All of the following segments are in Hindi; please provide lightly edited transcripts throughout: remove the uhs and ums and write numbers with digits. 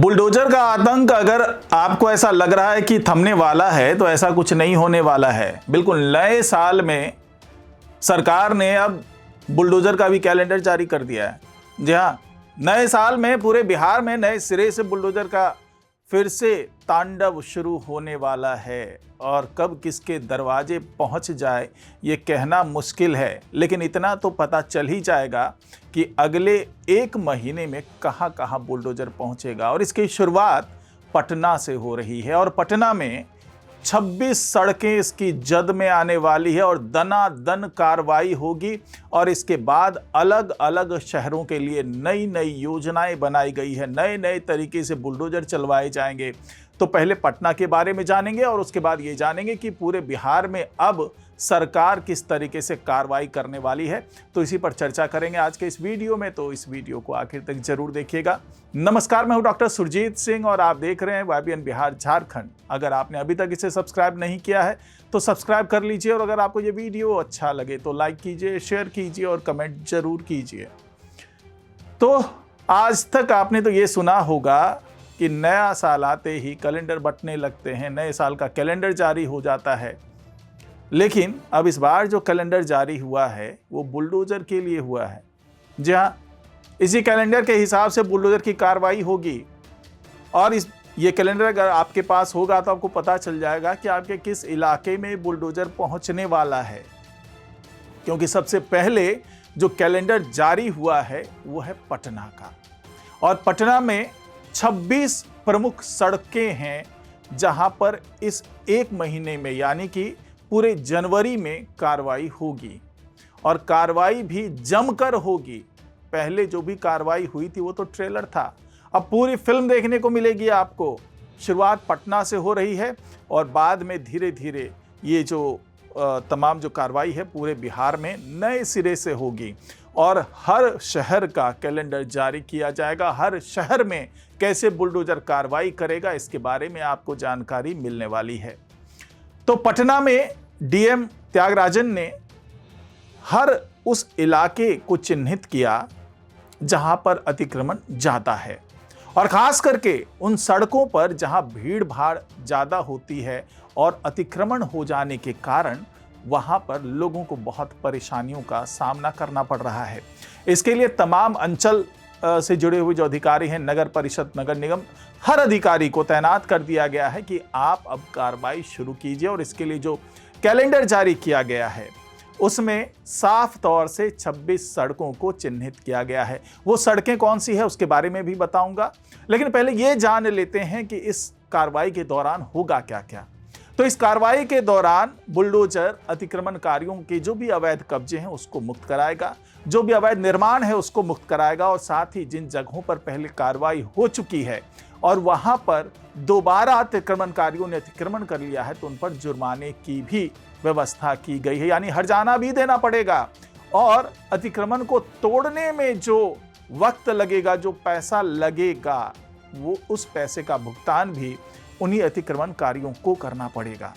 बुलडोजर का आतंक अगर आपको ऐसा लग रहा है कि थमने वाला है तो ऐसा कुछ नहीं होने वाला है। बिल्कुल नए साल में सरकार ने अब बुलडोजर का भी कैलेंडर जारी कर दिया है। जी हाँ, नए साल में पूरे बिहार में नए सिरे से बुलडोजर का फिर से तांडव शुरू होने वाला है और कब किसके दरवाजे पहुंच जाए ये कहना मुश्किल है, लेकिन इतना तो पता चल ही जाएगा कि अगले एक महीने में कहां कहां बुलडोजर पहुंचेगा। और इसकी शुरुआत पटना से हो रही है और पटना में 26 सड़कें इसकी जद में आने वाली है और दनादन कार्रवाई होगी और इसके बाद अलग अलग शहरों के लिए नई नई योजनाएं बनाई गई है, नए नए तरीके से बुलडोजर चलवाए जाएंगे। तो पहले पटना के बारे में जानेंगे और उसके बाद ये जानेंगे कि पूरे बिहार में अब सरकार किस तरीके से कार्रवाई करने वाली है। तो इसी पर चर्चा करेंगे आज के इस वीडियो में, तो इस वीडियो को आखिर तक जरूर देखिएगा। नमस्कार, मैं हूं डॉक्टर सुरजीत सिंह और आप देख रहे हैं YBN बिहार झारखंड। अगर आपने अभी तक इसे सब्सक्राइब नहीं किया है तो सब्सक्राइब कर लीजिए और अगर आपको ये वीडियो अच्छा लगे तो लाइक कीजिए, शेयर कीजिए और कमेंट जरूर कीजिए। तो आज तक आपने तो ये सुना होगा कि नया साल आते ही कैलेंडर बंटने लगते हैं, नए साल का कैलेंडर जारी हो जाता है। लेकिन अब इस बार जो कैलेंडर जारी हुआ है वो बुलडोजर के लिए हुआ है। जी हाँ, इसी कैलेंडर के हिसाब से बुलडोजर की कार्रवाई होगी और ये कैलेंडर अगर आपके पास होगा तो आपको पता चल जाएगा कि आपके किस इलाके में बुलडोजर पहुंचने वाला है। क्योंकि सबसे पहले जो कैलेंडर जारी हुआ है वो है पटना का और पटना में 26 प्रमुख सड़कें हैं जहां पर इस एक महीने में यानी कि पूरे जनवरी में कार्रवाई होगी और कार्रवाई भी जमकर होगी। पहले जो भी कार्रवाई हुई थी वो तो ट्रेलर था, अब पूरी फिल्म देखने को मिलेगी आपको। शुरुआत पटना से हो रही है और बाद में धीरे धीरे ये जो तमाम जो कार्रवाई है पूरे बिहार में नए सिरे से होगी और हर शहर का कैलेंडर जारी किया जाएगा। हर शहर में कैसे बुलडोजर कार्रवाई करेगा इसके बारे में आपको जानकारी मिलने वाली है। तो पटना में डीएम त्यागराजन ने हर उस इलाके को चिन्हित किया जहां पर अतिक्रमण ज्यादा है और खास करके उन सड़कों पर जहां भीड़ भाड़ ज्यादा होती है और अतिक्रमण हो जाने के कारण वहां पर लोगों को बहुत परेशानियों का सामना करना पड़ रहा है। इसके लिए तमाम अंचल से जुड़े हुए जो अधिकारी हैं, नगर परिषद, नगर निगम, हर अधिकारी को तैनात कर दिया गया है कि आप अब कार्रवाई शुरू कीजिए। और इसके लिए जो कैलेंडर जारी किया गया है उसमें साफ तौर से 26 सड़कों को चिन्हित किया गया है। वो सड़कें कौन सी है उसके बारे में भी बताऊंगा, लेकिन पहले ये जान लेते हैं कि इस कार्रवाई के दौरान होगा क्या क्या। तो इस कार्रवाई के दौरान बुलडोजर अतिक्रमणकारियों के जो भी अवैध कब्जे हैं उसको मुक्त कराएगा, जो भी अवैध निर्माण है उसको मुक्त कराएगा और साथ ही जिन जगहों पर पहले कार्रवाई हो चुकी है और वहां पर दोबारा अतिक्रमणकारियों ने अतिक्रमण कर लिया है तो उन पर जुर्माने की भी व्यवस्था की गई है, यानी हर्जाना भी देना पड़ेगा और अतिक्रमण को तोड़ने में जो वक्त लगेगा, जो पैसा लगेगा, वो उस पैसे का भुगतान भी उन्हीं अतिक्रमणकारियों को करना पड़ेगा।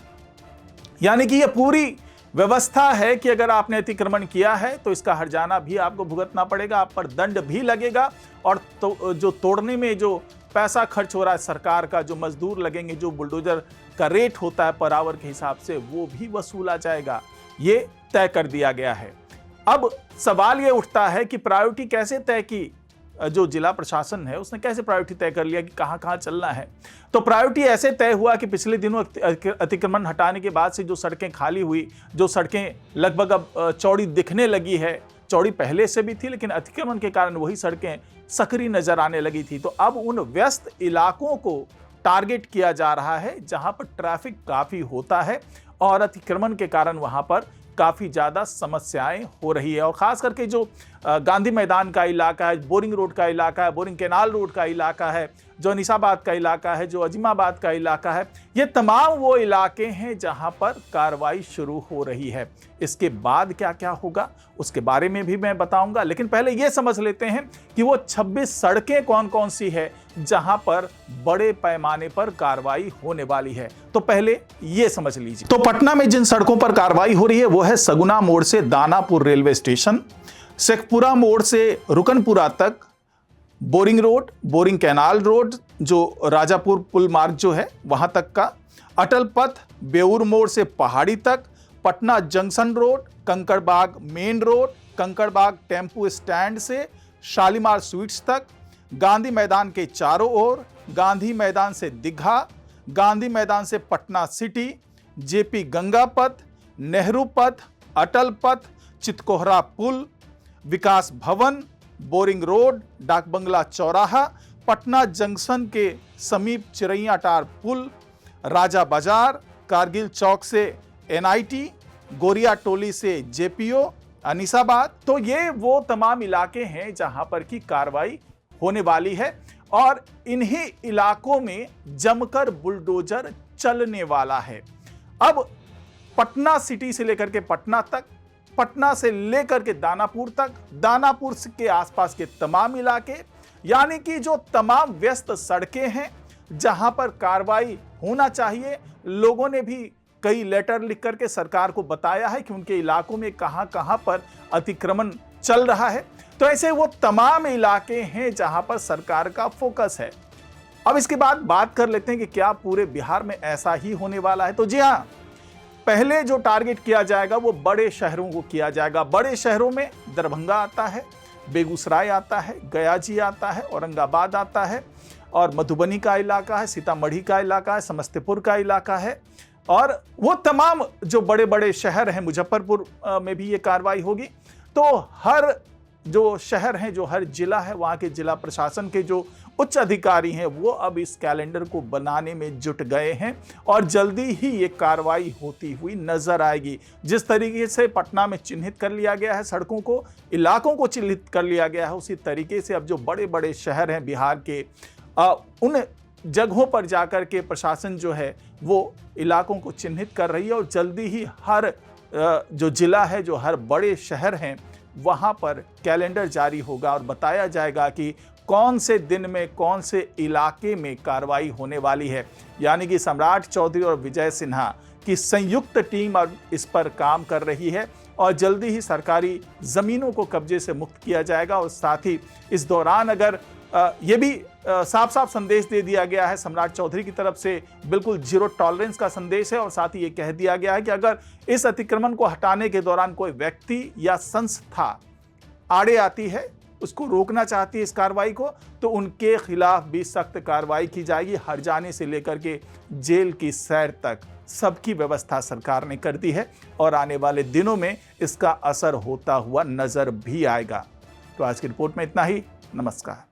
यानी कि यह पूरी व्यवस्था है कि अगर आपने अतिक्रमण किया है तो इसका हर्जाना भी आपको भुगतना पड़ेगा, आप पर दंड भी लगेगा और तो जो तोड़ने में जो पैसा खर्च हो रहा है सरकार का, जो मजदूर लगेंगे, जो बुलडोजर का रेट होता है पर आवर के हिसाब से, वो भी वसूला जाएगा। ये तय कर दिया गया है। अब सवाल ये उठता है कि प्रायोरिटी कैसे तय की, जो जिला प्रशासन है उसने कैसे प्रायोरिटी तय कर लिया कि कहां कहां चलना है। तो प्रायोरिटी ऐसे तय हुआ कि पिछले दिनों अतिक्रमण हटाने के बाद से जो सड़कें खाली हुई, जो सड़कें लगभग अब चौड़ी दिखने लगी है, चौड़ी पहले से भी थी लेकिन अतिक्रमण के कारण वही सड़कें सकरी नजर आने लगी थी, तो अब उन व्यस्त इलाकों को टारगेट किया जा रहा है जहां पर ट्रैफिक काफी होता है और अतिक्रमण के कारण वहां पर काफ़ी ज़्यादा समस्याएं हो रही है। और ख़ास करके जो गांधी मैदान का इलाका है, बोरिंग रोड का इलाका है, बोरिंग कैनाल रोड का इलाका है, जो निसाबाद का इलाका है, जो अजीमाबाद का इलाका है, ये तमाम वो इलाके हैं जहां पर कार्रवाई शुरू हो रही है। इसके बाद क्या क्या होगा उसके बारे में भी मैं बताऊंगा, लेकिन पहले ये समझ लेते हैं कि वो 26 सड़कें कौन कौन सी है जहां पर बड़े पैमाने पर कार्रवाई होने वाली है। तो पहले ये समझ लीजिए। तो पटना में जिन सड़कों पर कार्रवाई हो रही है वो है सगुना मोड़ से दानापुर रेलवे स्टेशन, शेखपुरा मोड़ से रुकनपुरा तक, boring road, boring canal road, जो राजापुर पुल मार्ग जो है वहां तक का, अटल पथ बेउर मोड़ से पहाड़ी तक, Patna junction road, Kankarbagh main road, Kankarbagh tempo stand से शालीमार स्वीट्स तक, गांधी मैदान के चारों ओर, गांधी मैदान से दीघा, गांधी मैदान से पटना सिटी, जेपी गंगा पथ, नेहरू पथ, अटल पथ, चितकोहरा पुल, विकास भवन, बोरिंग रोड, डाक बंगला चौराहा, पटना जंक्शन के समीप चिरैयाटार पुल, राजा बाजार, कारगिल चौक से एनआईटी, गोरिया टोली से जेपीओ, अनीसाबाद। तो ये वो तमाम इलाके हैं जहां पर की कार्रवाई होने वाली है और इन्हीं इलाकों में जमकर बुलडोजर चलने वाला है। अब पटना सिटी से लेकर के पटना तक, पटना से लेकर के दानापुर तक, दानापुर के आसपास के तमाम इलाके, यानी कि जो तमाम व्यस्त सड़कें हैं जहां पर कार्रवाई होना चाहिए। लोगों ने भी कई लेटर लिख करके सरकार को बताया है कि उनके इलाकों में कहां-कहां पर अतिक्रमण चल रहा है। तो ऐसे वो तमाम इलाके हैं जहां पर सरकार का फोकस है। अब इसके बाद बात कर लेते हैं कि क्या पूरे बिहार में ऐसा ही होने वाला है। तो जी हां, पहले जो टारगेट किया जाएगा वो बड़े शहरों को किया जाएगा। बड़े शहरों में दरभंगा आता है, बेगूसराय आता है, गयाजी आता है, औरंगाबाद आता है और मधुबनी का इलाका है, सीतामढ़ी का इलाका है, समस्तीपुर का इलाका है और वो तमाम जो बड़े बड़े शहर हैं, मुजफ्फरपुर में भी ये कार्रवाई होगी। तो हर जो शहर हैं, जो हर जिला है, वहाँ के जिला प्रशासन के जो उच्च अधिकारी हैं वो अब इस कैलेंडर को बनाने में जुट गए हैं और जल्दी ही ये कार्रवाई होती हुई नजर आएगी। जिस तरीके से पटना में चिन्हित कर लिया गया है, सड़कों को, इलाकों को चिन्हित कर लिया गया है, उसी तरीके से अब जो बड़े बड़े शहर हैं बिहार के, उन जगहों पर जाकर के प्रशासन जो है वो इलाकों को चिन्हित कर रही है और जल्दी ही हर जो जिला है, जो हर बड़े शहर हैं, वहाँ पर कैलेंडर जारी होगा और बताया जाएगा कि कौन से दिन में कौन से इलाके में कार्रवाई होने वाली है। यानी कि सम्राट चौधरी और विजय सिन्हा की संयुक्त टीम अब इस पर काम कर रही है और जल्दी ही सरकारी ज़मीनों को कब्जे से मुक्त किया जाएगा। और साथ ही इस दौरान अगर ये भी साफ साफ संदेश दे दिया गया है सम्राट चौधरी की तरफ से, बिल्कुल जीरो टॉलरेंस का संदेश है और साथ ही ये कह दिया गया है कि अगर इस अतिक्रमण को हटाने के दौरान कोई व्यक्ति या संस्था आड़े आती है, उसको रोकना चाहती है इस कार्रवाई को, तो उनके खिलाफ भी सख्त कार्रवाई की जाएगी। हर जाने से लेकर के जेल की सैर तक सबकी व्यवस्था सरकार ने कर दी है और आने वाले दिनों में इसका असर होता हुआ नजर भी आएगा। तो आज की रिपोर्ट में इतना ही। नमस्कार।